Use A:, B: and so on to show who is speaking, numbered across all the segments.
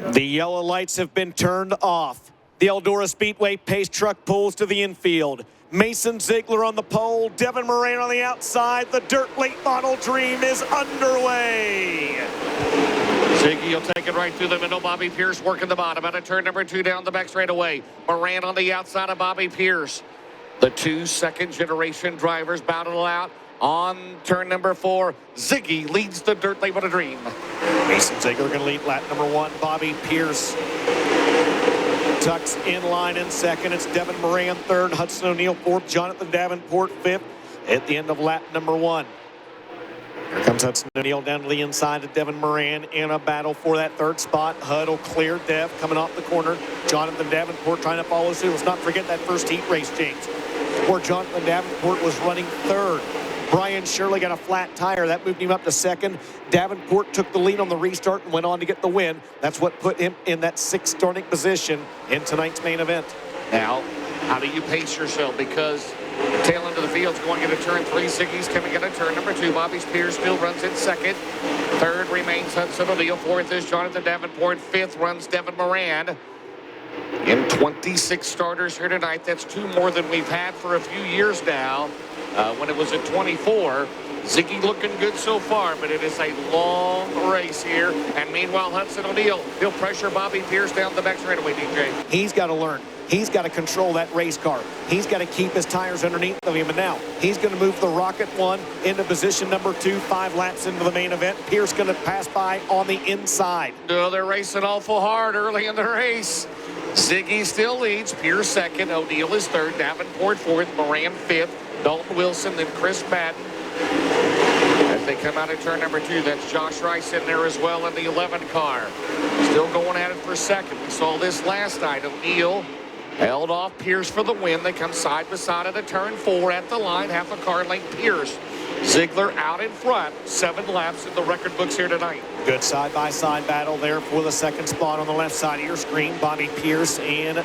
A: The yellow lights have been turned off. The Eldora Speedway pace truck pulls to the infield. Mason Ziegler on the pole, Devin Moran on the outside. The dirt late model dream is underway.
B: Ziggy will take it right through the middle. Bobby Pierce working the bottom. Out of turn number 2 down the back straightaway. Moran on the outside of Bobby Pierce. The 2 second-generation drivers battle out. On turn number 4, Ziggy leads the dirt late model dream.
A: Mason Ziegler going to lead lap number 1. Bobby Pierce tucks in line in second. It's Devin Moran third, Hudson O'Neal fourth, Jonathan Davenport fifth at the end of lap number 1. Here comes Hudson O'Neal down to the inside of Devin Moran in a battle for that third spot. Hud will clear Dev coming off the corner. Jonathan Davenport trying to follow suit. Let's not forget that first heat race, James, where Jonathan Davenport was running third. Brian Shirley got a flat tire. That moved him up to second. Davenport took the lead on the restart and went on to get the win. That's what put him in that 6th starting position in tonight's main event.
B: Now, how do you pace yourself? Because the tail end of the field's going into turn 3. Ziggy's coming into turn number 2. Bobby Pierce still runs in second. Third remains Hudson O'Neal. Fourth is Jonathan Davenport. Fifth runs Devin Moran. In 26 starters here tonight, that's 2 more than we've had for a few years now. When it was at 24, Ziggy looking good so far, but it is a long race here. And meanwhile, Hudson O'Neal, he'll pressure Bobby Pierce down the back straightaway, DJ.
A: He's got to learn. He's got to control that race car. He's got to keep his tires underneath of him. And now he's going to move the Rocket 1 into position number 2, 5 laps into the main event. Pierce going to pass by on the inside.
B: No, they're racing awful hard early in the race. Ziggy still leads. Pierce second. O'Neal is third. Davenport fourth. Moran fifth. Dalton Wilson, then Chris Madden. As they come out of turn number 2, that's Josh Rice in there as well in the 11 car. Still going at it for second. We saw this last night. O'Neal held off Pierce for the win. They come side by side at a turn 4 at the line. Half a car length Pierce. Ziegler out in front. 7 laps in the record books here tonight.
A: Good side-by-side battle there for the second spot on the left side of your screen. Bobby Pierce and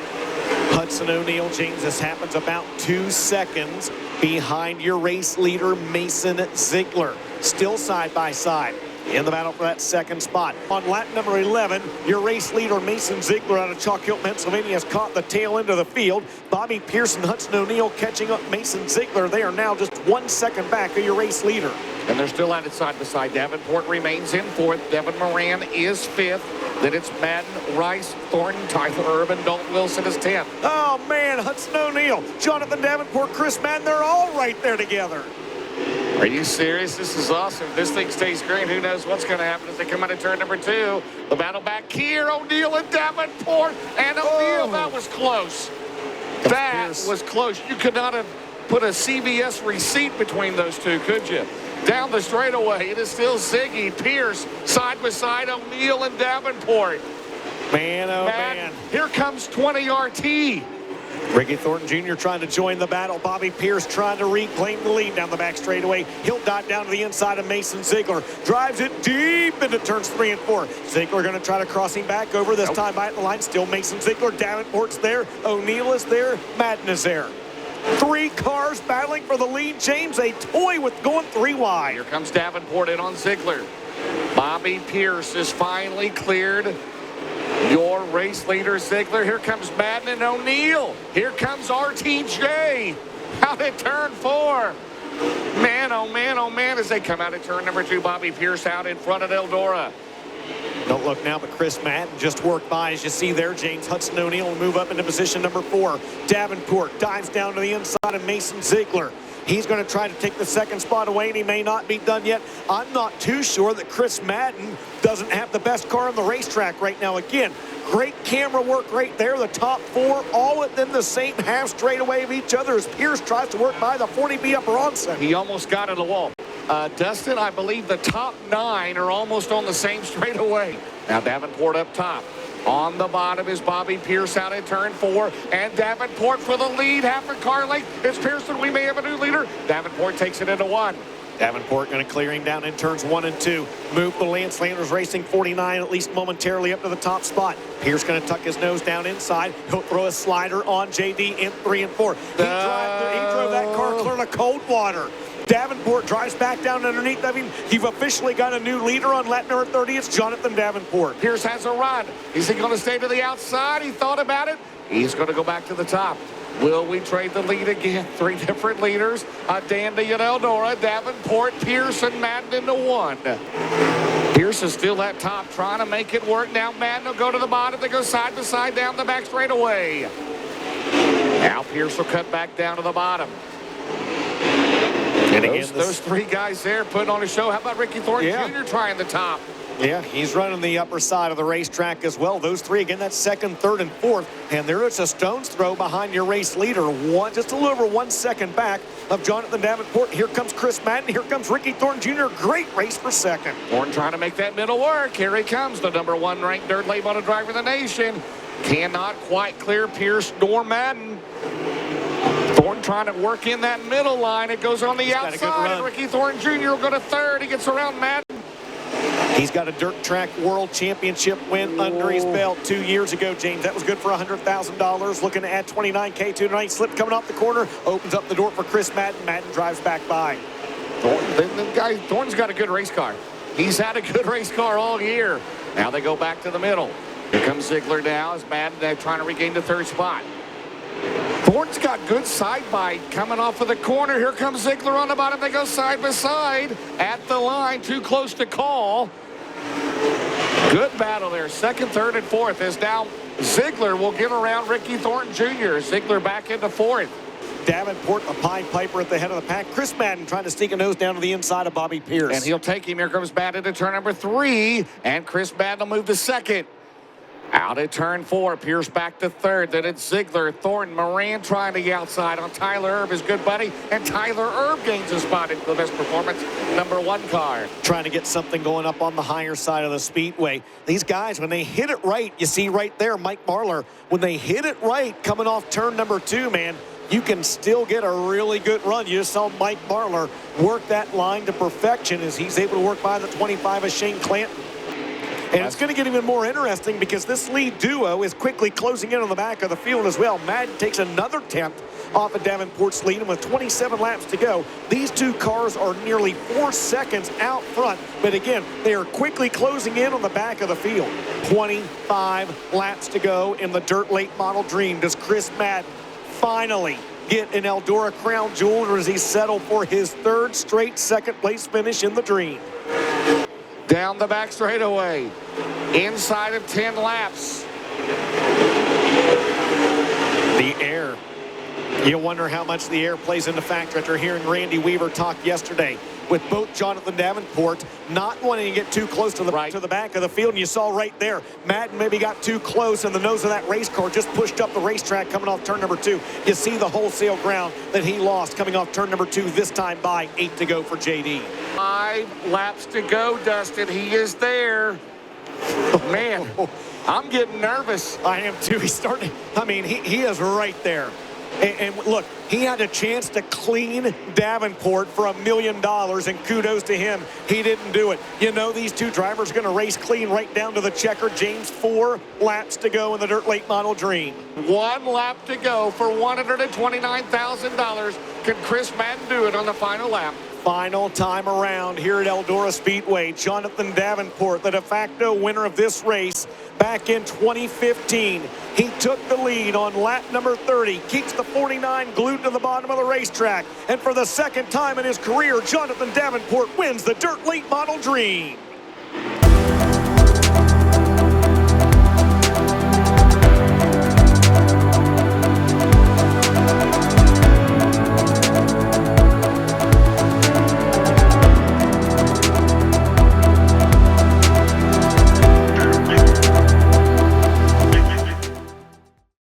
A: Hudson O'Neal. James, this happens about 2 seconds behind your race leader, Mason Ziegler. Still side-by-side in the battle for that second spot. On lap number 11, your race leader, Mason Ziegler, out of Chalk Hill, Pennsylvania, has caught the tail end of the field. Bobby Pierce and Hudson O'Neal catching up Mason Ziegler. They are now just 1 second back of your race leader.
B: And they're still at it side by side. Davenport remains in fourth. Devin Moran is fifth. Then it's Madden, Rice, Thornton, Tyler Urban, Dalton Wilson is 10th.
A: Oh, man, Hudson O'Neal, Jonathan Davenport, Chris Madden, they're all right there together.
B: Are you serious? This is awesome. If this thing stays green, who knows what's going to happen as they come out of turn number 2. The battle back here, O'Neal and Davenport. And O'Neal, that was close. That was close. You could not have put a CVS receipt between those two, could you? Down the straightaway, it is still Ziggy, Pierce, side by side, O'Neal and Davenport.
A: Man, oh man.
B: Here comes 20 RT.
A: Ricky Thornton Jr. trying to join the battle. Bobby Pierce trying to reclaim the lead down the back straightaway. He'll dive down to the inside of Mason Ziegler. Drives it deep into turns 3 and 4. Ziegler going to try to cross him back over this time by the line. Still Mason Ziegler. Davenport's there. O'Neal is there. Madden is there. 3 cars battling for the lead. James, a toy with going 3 wide.
B: Here comes Davenport in on Ziegler. Bobby Pierce is finally cleared. Your race leader, Ziegler. Here comes Madden and O'Neal. Here comes RTJ out at turn 4. Man, oh man, oh man, as they come out at turn number 2, Bobby Pierce out in front of Eldora.
A: Don't look now, but Chris Madden just worked by. As you see there, James Hudson O'Neal will move up into position number 4. Davenport dives down to the inside of Mason Ziegler. He's going to try to take the second spot away, and he may not be done yet. I'm not too sure that Chris Madden doesn't have the best car on the racetrack right now. Again, great camera work right there. The top 4 all within the same half straightaway of each other as Pierce tries to work by the 40B up Bronson.
B: He almost got in the wall. Dustin, I believe the top 9 are almost on the same straightaway. Now Davenport up top. On the bottom is Bobby Pierce out at turn 4. And Davenport for the lead. Half a car length. It's Pearson. We may have a new leader. Davenport takes it into 1.
A: Davenport going to clear him down in turns 1 and 2. Move the Lance Landers Racing 49 at least momentarily up to the top spot. Pierce going to tuck his nose down inside. He'll throw a slider on JD in 3 and 4. He drove that car clear to cold water. Davenport drives back down underneath. I mean, you've officially got a new leader on lap number 30. It's Jonathan Davenport.
B: Pierce has a run. Is he going to stay to the outside? He thought about it. He's going to go back to the top. Will we trade the lead again? 3 different leaders. A Dandy and Eldora, Davenport, Pierce, and Madden into one. Pierce is still at top, trying to make it work. Now Madden will go to the bottom. They go side to side down the back straightaway. Now Pierce will cut back down to the bottom. And those 3 guys there putting on a show. How about Ricky Thornton Jr. trying the top?
A: Yeah, he's running the upper side of the racetrack as well. Those 3, again, that's second, third, and fourth. And there is a stone's throw behind your race leader. Just a little over 1 second back of Jonathan Davenport. Here comes Chris Madden. Here comes Ricky Thornton Jr. Great race for second.
B: Thornton trying to make that middle work. Here he comes, the number 1 ranked dirt late model driver in the nation. Cannot quite clear Pierce nor Madden. Thornton trying to work in that middle line. It goes on the outside. And Ricky Thornton Jr. will go to third. He gets around Madden.
A: He's got a dirt track world championship win under his belt 2 years ago, James. That was good for $100,000. Looking to add $29K to tonight. Slip coming off the corner. Opens up the door for Chris Madden. Madden drives back by.
B: Thornton's got a good race car. He's had a good race car all year. Now they go back to the middle. Here comes Ziegler now as Madden trying to regain the third spot. Thornton's got good side bite coming off of the corner. Here comes Ziegler on the bottom. They go side by side at the line. Too close to call. Good battle there. Second, third, and fourth is now Ziegler will get around Ricky Thornton Jr. Ziegler back into fourth.
A: Davenport, the Pied Piper at the head of the pack. Chris Madden trying to sneak a nose down to the inside of Bobby Pierce.
B: And he'll take him. Here comes Madden to turn number 3. And Chris Madden will move to second. Out at turn 4, Pierce back to third. Then it's Ziegler, Thornton, Moran trying to the outside on Tyler Erb, his good buddy. And Tyler Erb gains a spot into the best performance, number 1 car.
A: Trying to get something going up on the higher side of the speedway. These guys, when they hit it right, you see right there, Mike Marlar, when they hit it right coming off turn number 2, man, you can still get a really good run. You just saw Mike Marlar work that line to perfection as he's able to work by the 25 of Shane Clanton. And it's going to get even more interesting because this lead duo is quickly closing in on the back of the field as well. Madden takes another 10th off of Davenport's lead, and with 27 laps to go, these 2 cars are nearly 4 seconds out front. But again, they are quickly closing in on the back of the field. 25 laps to go in the dirt late model dream. Does Chris Madden finally get an Eldora crown jewel, or does he settle for his 3rd straight second place finish in the dream?
B: Down the back straightaway. Inside of 10 laps.
A: The air. You wonder how much the air plays into factor after hearing Randy Weaver talk yesterday with both Jonathan Davenport not wanting to get too close to the back of the field. And you saw right there, Madden maybe got too close, and the nose of that race car just pushed up the racetrack coming off turn number 2. You see the wholesale ground that he lost coming off turn number 2, this time by 8 to go for JD.
B: 5 laps to go, Dustin. He is there. Man, I'm getting nervous.
A: I am too. He's starting. I mean, he is right there. And look, he had a chance to clean Davenport for $1 million, and kudos to him. He didn't do it. You know, these 2 drivers are going to race clean right down to the checker. James, 4 laps to go in the dirt late model dream.
B: 1 lap to go for $129,000. Can Chris Madden do it on the final lap?
A: Final time around here at Eldora Speedway. Jonathan Davenport, the de facto winner of this race back in 2015. He took the lead on lap number 30, keeps the 49 glued to the bottom of the racetrack. And for the 2nd time in his career, Jonathan Davenport wins the dirt late model dream.